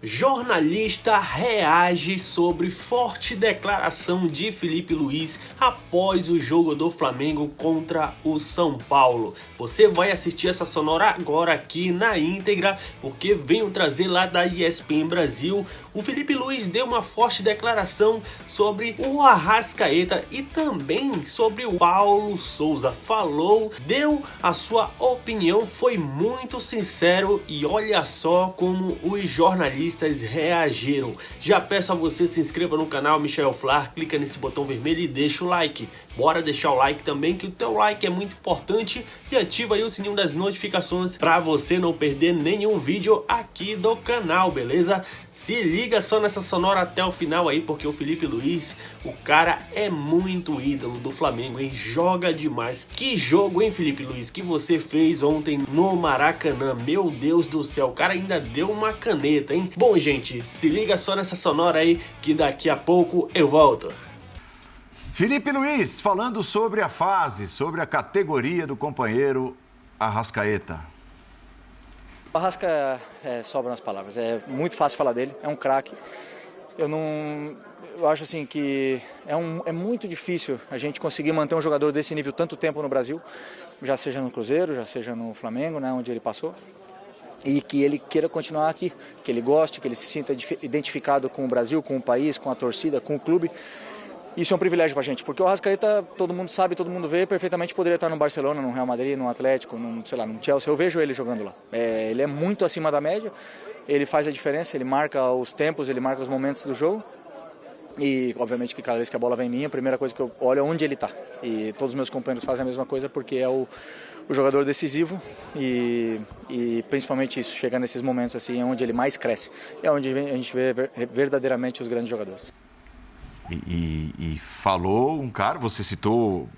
Jornalista reage sobre forte declaração de Filipe Luís após o jogo do Flamengo contra o São Paulo. Você vai assistir essa sonora agora aqui na íntegra, porque venho trazer lá da ESPN Brasil. O Filipe Luís deu uma forte declaração sobre o Arrascaeta e também sobre o Paulo Souza. Falou, deu a sua opinião, foi muito sincero e olha só como os jornalistas reagiram. Já peço a você se inscreva no canal Michel Flar, clica nesse botão vermelho e deixa o like. Bora deixar o like também, que o teu like é muito importante, e ativa aí o sininho das notificações para você não perder nenhum vídeo aqui do canal, beleza? Se liga só nessa sonora até o final aí, porque o Filipe Luís, o cara é muito ídolo do Flamengo, hein? Joga demais. Que jogo, hein, Filipe Luís, que você fez ontem no Maracanã. Meu Deus do céu, o cara ainda deu uma caneta, hein? Bom, gente, se liga só nessa sonora aí, que daqui a pouco eu volto. Filipe Luís falando sobre a fase, sobre a categoria do companheiro Arrascaeta. O Arrasca sobra nas palavras, é muito fácil falar dele, é um craque. Eu acho assim que é muito difícil a gente conseguir manter um jogador desse nível tanto tempo no Brasil, já seja no Cruzeiro, já seja no Flamengo, né, onde ele passou. E que ele queira continuar aqui, que ele goste, que ele se sinta identificado com o Brasil, com o país, com a torcida, com o clube. Isso é um privilégio pra gente, porque o Arrascaeta, todo mundo sabe, todo mundo vê, perfeitamente poderia estar no Barcelona, no Real Madrid, no Atlético, no Chelsea. Eu vejo ele jogando lá. Ele é muito acima da média, ele faz a diferença, ele marca os tempos, ele marca os momentos do jogo. E, obviamente, que cada vez que a bola vem em mim, a primeira coisa que eu olho é onde ele está. E todos os meus companheiros fazem a mesma coisa, porque é o jogador decisivo e principalmente isso, chegar nesses momentos assim, é onde ele mais cresce. É onde a gente vê verdadeiramente os grandes jogadores. E falou um cara, você citou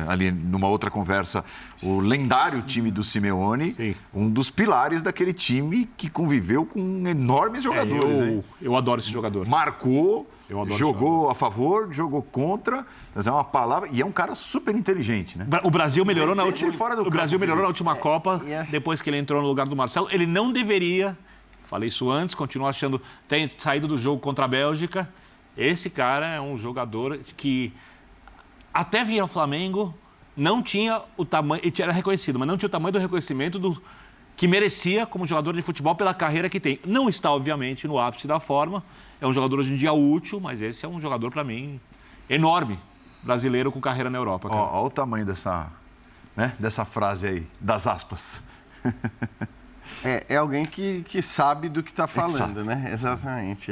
ali numa outra conversa, o lendário time do Simeone, sim, um dos pilares daquele time que conviveu com enormes jogadores. Eu adoro esse jogador. Marcou, jogou a favor, jogou contra, mas é uma palavra, e é um cara super inteligente, né? O Brasil melhorou na última Copa, depois que ele entrou no lugar do Marcelo. Ele não deveria, falei isso antes, continuo achando, tem saído do jogo contra a Bélgica. Esse cara é um jogador que até vinha ao Flamengo, não tinha o tamanho, ele era reconhecido, mas não tinha o tamanho do reconhecimento que merecia como jogador de futebol pela carreira que tem. Não está, obviamente, no ápice da forma, é um jogador hoje em dia útil, mas esse é um jogador, para mim, enorme, brasileiro com carreira na Europa. Olha o tamanho dessa frase aí, das aspas. É alguém que sabe do que está falando, né? Exatamente.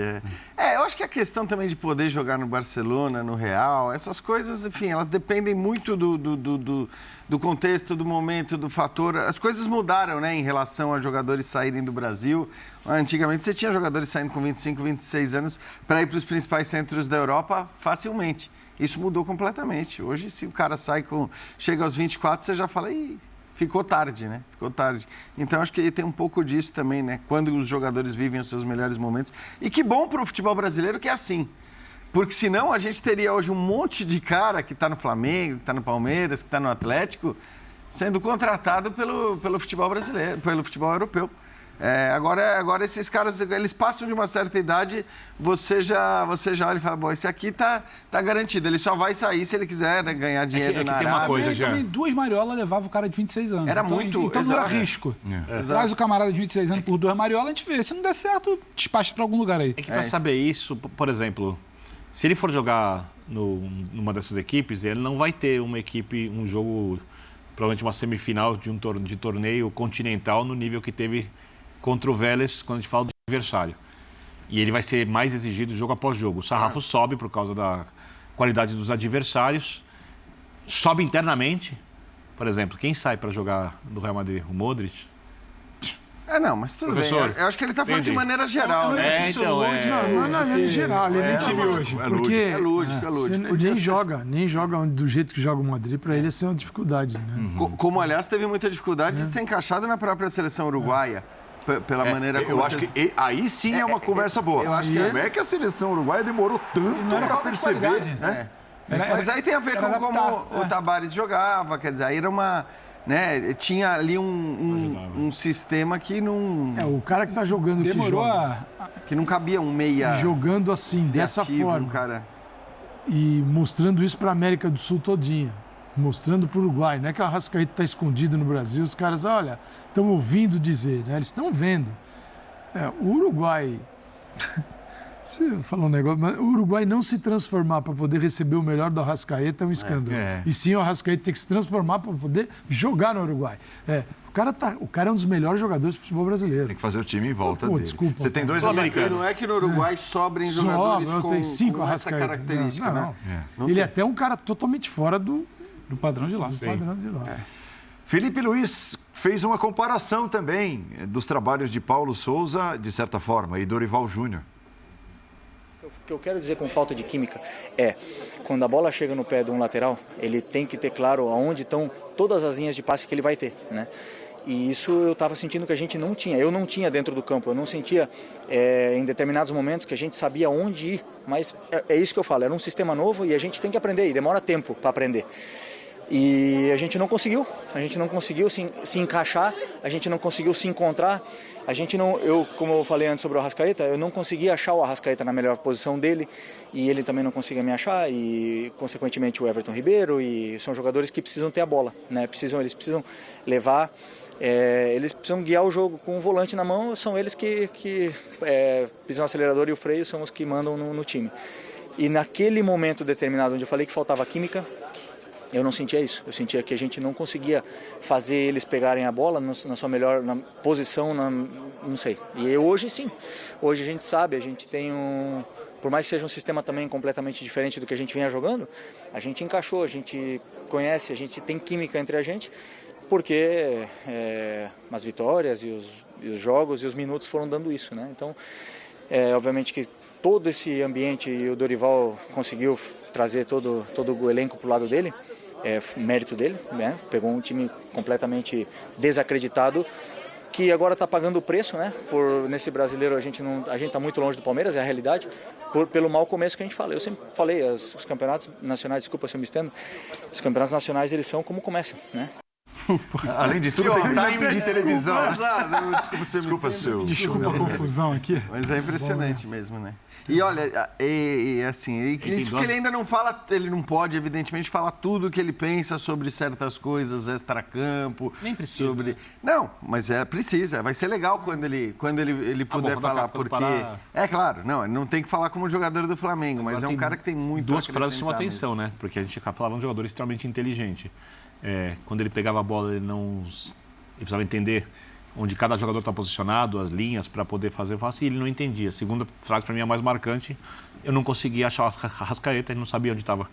Eu acho que a questão também de poder jogar no Barcelona, no Real, essas coisas, enfim, elas dependem muito do contexto, do momento, do fator. As coisas mudaram, né, em relação a jogadores saírem do Brasil. Antigamente você tinha jogadores saindo com 25, 26 anos para ir para os principais centros da Europa facilmente. Isso mudou completamente. Hoje, se o cara chega aos 24, você já fala, ficou tarde, né? Ficou tarde. Então, acho que tem um pouco disso também, né? Quando os jogadores vivem os seus melhores momentos. E que bom para o futebol brasileiro que é assim. Porque senão a gente teria hoje um monte de cara que está no Flamengo, que está no Palmeiras, que está no Atlético, sendo contratado pelo futebol brasileiro, pelo futebol europeu. Agora esses caras, eles passam de uma certa idade, você já olha e fala, bom, esse aqui tá garantido, ele só vai sair se ele quiser, né, ganhar dinheiro na Arábia. Tem uma coisa, já. Também duas mariolas levavam o cara de 26 anos. Então não era risco. Traz o camarada de 26 anos por duas mariolas, a gente vê. Se não der certo, despacha para algum lugar aí. É que para saber isso, por exemplo, se ele for jogar numa dessas equipes, ele não vai ter um jogo, provavelmente uma semifinal de torneio continental no nível que teve contra o Vélez, quando a gente fala do adversário. E ele vai ser mais exigido jogo após jogo. O sarrafo sobe por causa da qualidade dos adversários, sobe internamente. Por exemplo, quem sai para jogar no Real Madrid? O Modric? Não, mas tudo bem. Eu acho que ele está falando de maneira geral, né? Não é geral, ele nem time hoje. Porque é lúdico. Nem joga do jeito que joga o Madrid, para ele é uma dificuldade, né? Como, aliás, teve muita dificuldade de ser encaixado na própria seleção uruguaia. Pela maneira como eu acho que aí sim é uma conversa boa. Eu acho que como é que a seleção uruguaia demorou tanto para perceber, né? Mas aí tem a ver com como o Tabárez jogava, quer dizer, aí era uma... né? Tinha ali um sistema que não... o cara que tá jogando demorou que não cabia um meia... Jogando assim, dessa ativo, forma. Cara. E mostrando isso para a América do Sul todinha. Mostrando para o Uruguai. Não é que o Arrascaeta está escondido no Brasil. Os caras, olha, estão ouvindo dizer, né? Eles estão vendo. O Uruguai... Você falou um negócio, mas o Uruguai não se transformar para poder receber o melhor do Arrascaeta é um escândalo. E sim, o Arrascaeta tem que se transformar para poder jogar no Uruguai. O cara é um dos melhores jogadores do futebol brasileiro. Tem que fazer o time em volta dele. Desculpa. Você tem 2 americanos. Não é que no Uruguai sobrem jogadores tem 5 com essa característica, né? Ele é até um cara totalmente fora do padrão de lá. Felipe Luiz fez uma comparação também dos trabalhos de Paulo Souza, de certa forma, e Dorival Júnior. O que eu quero dizer com falta de química é, quando a bola chega no pé de um lateral, ele tem que ter claro aonde estão todas as linhas de passe que ele vai ter, né? E isso eu estava sentindo que a gente não tinha. Eu não tinha dentro do campo, eu não sentia em determinados momentos que a gente sabia onde ir. Mas é isso que eu falo, era um sistema novo e a gente tem que aprender, e demora tempo para aprender. E a gente não conseguiu se encaixar, a gente não conseguiu se encontrar, como eu falei antes sobre o Arrascaeta, eu não conseguia achar o Arrascaeta na melhor posição dele, e ele também não conseguia me achar, e consequentemente o Everton Ribeiro, e são jogadores que precisam ter a bola, né? Eles precisam levar, eles precisam guiar o jogo com o volante na mão, são eles que pisam o acelerador e o freio, são os que mandam no time. E naquele momento determinado onde eu falei que faltava química, eu não sentia isso, eu sentia que a gente não conseguia fazer eles pegarem a bola na sua melhor posição, não sei. E hoje sim, hoje a gente sabe, a gente tem por mais que seja um sistema também completamente diferente do que a gente vinha jogando, a gente encaixou, a gente conhece, a gente tem química entre a gente, porque as vitórias e os jogos e os minutos foram dando isso, né? Então, obviamente que todo esse ambiente e o Dorival conseguiu trazer todo o elenco para o lado dele, mérito dele, né? Pegou um time completamente desacreditado, que agora está pagando o preço, né? Nesse brasileiro a gente está muito longe do Palmeiras, é a realidade, pelo mau começo que a gente fala. Eu sempre falei, os campeonatos nacionais, desculpa se eu me estendo, os campeonatos nacionais eles são como começam, né? Além de tudo, tem time de televisão. Desculpa a confusão aqui. Mas é impressionante mesmo, né? E olha, isso porque ele ainda não fala, ele não pode, evidentemente, falar tudo o que ele pensa sobre certas coisas extracampo. Nem precisa. Né? Não, mas precisa. Vai ser legal quando ele puder falar, porque... claro, não tem que falar como jogador do Flamengo, mas é um cara que tem muito duas frases que chamam atenção, né? Porque a gente falava de um jogador extremamente inteligente. Quando ele pegava a bola, ele precisava entender onde cada jogador está posicionado, as linhas para poder fazer e ele não entendia. A segunda frase, para mim, é a mais marcante. Eu não conseguia achar o Arrascaeta, ele não sabia onde estava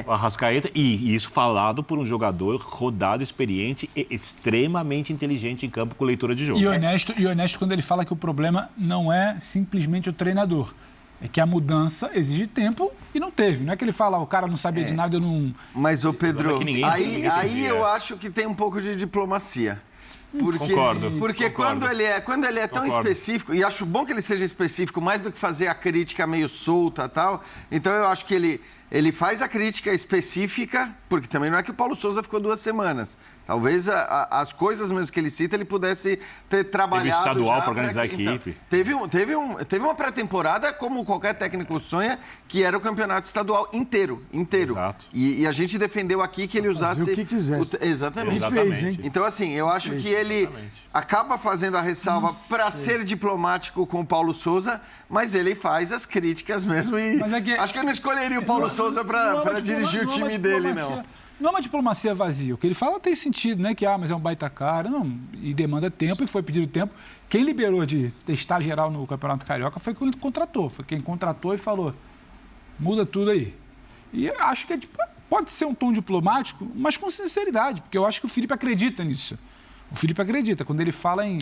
o Arrascaeta. E isso falado por um jogador rodado, experiente e extremamente inteligente em campo com leitura de jogo. E honesto quando ele fala que o problema não é simplesmente o treinador. É que a mudança exige tempo e não teve. Não é que ele fala, o cara não sabia de nada, eu não... Mas, Pedro, aí eu acho que tem um pouco de diplomacia. Concordo. Porque quando ele é tão específico, e acho bom que ele seja específico, mais do que fazer a crítica meio solta e tal, então eu acho que ele faz a crítica específica, porque também não é que o Paulo Souza ficou 2 semanas. Talvez as coisas mesmo que ele cita, ele pudesse ter trabalhado. Teve estadual para organizar a equipe. Então, teve uma pré-temporada, como qualquer técnico sonha, que era o campeonato estadual inteiro. Exato. E a gente defendeu aqui que ele usasse... o que quisesse. Exatamente. Ele fez, hein? Então, assim, eu acho que ele acaba fazendo a ressalva para ser diplomático com o Paulo Souza, mas ele faz as críticas mesmo acho que eu não escolheria o Paulo Souza para dirigir o time dele, não. Não é uma diplomacia vazia. O que ele fala tem sentido, né? Que, mas é um baita cara. Não, e demanda tempo, e foi pedido tempo. Quem liberou de testar geral no Campeonato Carioca foi quem contratou. Foi quem contratou e falou, muda tudo aí. E acho que pode ser um tom diplomático, mas com sinceridade, porque eu acho que o Felipe acredita nisso. O Felipe acredita quando ele fala em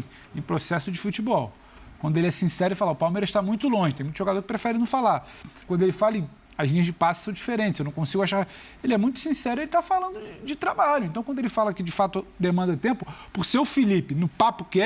processo de futebol. Quando ele é sincero e fala, o Palmeiras está muito longe. Tem muito jogador que prefere não falar. Quando ele fala as linhas de passe são diferentes, eu não consigo achar... Ele é muito sincero, ele está falando de trabalho. Então, quando ele fala que, de fato, demanda tempo, por ser o Felipe, no papo que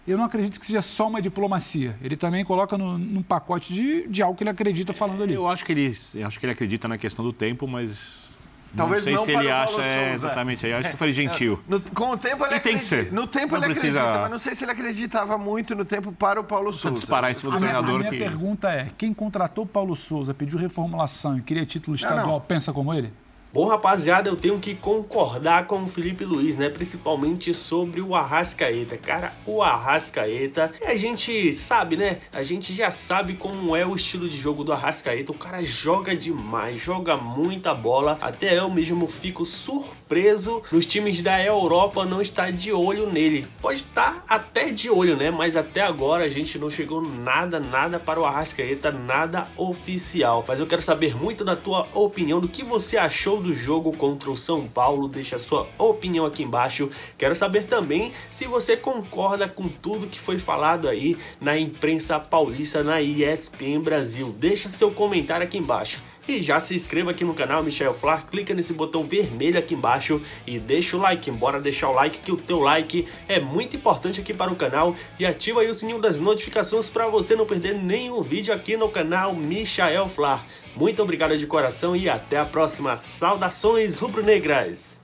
eu não acredito que seja só uma diplomacia. Ele também coloca num pacote de algo que ele acredita falando ali. Eu acho que ele acredita na questão do tempo, mas Talvez não sei não se para ele o Paulo acha Souza. exatamente. Eu acho que eu falei gentil. Com o tempo ele E tem que acredita. ser. No tempo Não ele precisa- acredita, mas não sei se ele acreditava muito no tempo para o Paulo Precisa Souza. disparar em cima do A treinador minha que... pergunta é, quem contratou o Paulo Souza, pediu reformulação e queria título estadual, pensa como ele? Bom, rapaziada, eu tenho que concordar com o Felipe Luiz, né? Principalmente sobre o Arrascaeta. Cara, o Arrascaeta, a gente sabe, né? A gente já sabe como é o estilo de jogo do Arrascaeta. O cara joga demais, joga muita bola. Até eu mesmo fico surpreso nos times da Europa não estar de olho nele. Pode estar até de olho, né? Mas até agora a gente não chegou nada para o Arrascaeta, nada oficial. Mas eu quero saber muito da tua opinião, do que você achou do jogo contra o São Paulo. Deixa a sua opinião aqui embaixo. Quero saber também se você concorda com tudo que foi falado aí na imprensa paulista, na ESPN Brasil. Deixa seu comentário aqui embaixo. E já se inscreva aqui no canal Michael Flar, clica nesse botão vermelho aqui embaixo e deixa o like. Bora deixar o like, que o teu like é muito importante aqui para o canal. E ativa aí o sininho das notificações para você não perder nenhum vídeo aqui no canal Michael Flar. Muito obrigado de coração e até a próxima. Saudações rubro-negras!